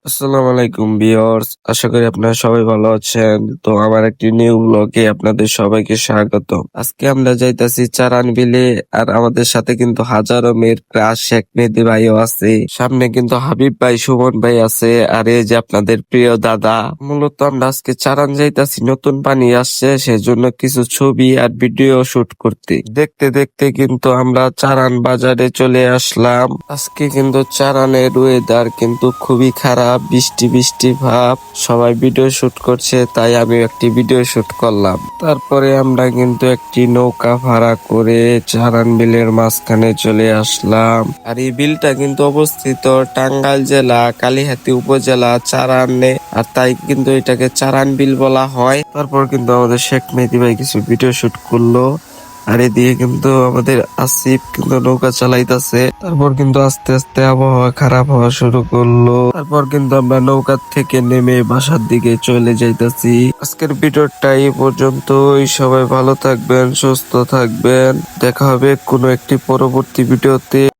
আসসালামু আলাইকুম ভিউয়ার্স, আশা করি আপনারা সবাই ভালো আছেন। তো আমার একটি নিউ ব্লগে আপনাদের সবাইকে স্বাগত। আজকে আমরা যাইতাছি চারান বিলে, আর আমাদের সাথে কিন্তু হাজারো মেয়ের ক্রাশ শেখ মেহেদী ভাইও আছে। সামনে কিন্তু হাবিব ভাই, সুমন ভাই আছে, আর এই যে আপনাদের প্রিয় দাদা। মূলত আমরা আজকে চারান যাইতাছি, নতুন পানি আসছে, সেজন্য কিছু ছবি আর ভিডিও শুট করতে। দেখতে দেখতে কিন্তু আমরা চারান বাজারে চলে আসলাম। আজকে কিন্তু চারানের ওয়েদার কিন্তু খুবই খারাপ, বৃষ্টি বৃষ্টি ভাব। সবাই ভিডিও শুট করছে, তাই আমি একটি ভিডিও শুট করলাম। তারপরে আমরা কিন্তু একটি নৌকা ভাড়া করে চারান বিলের মাঝখানে চলে আসলাম। আর এই বিলটা কিন্তু অবস্থিত টাঙ্গাইল জেলা কালিহাতী উপজেলা চারানে, আর তাই কিন্তু এটাকে চারান বিল বলা হয়। তারপর কিন্তু আমাদের শেখ মেহেদী ভাই কিছু ভিডিও শুট করলো, আর এদিকে কিন্তু আমাদের আসিফ কিন্তু নৌকা চালাইতেছে। তারপর কিন্তু আস্তে আস্তে আবহাওয়া খারাপ হওয়া শুরু করলো। তারপর কিন্তু আমরা নৌকা থেকে নেমে বাসার দিকে চলে যাইতাছি। আজকের ভিডিওটা এই পর্যন্তই। সবাই ভালো থাকবেন, সুস্থ থাকবেন। দেখা হবে কোনো একটি পরবর্তী ভিডিওতে।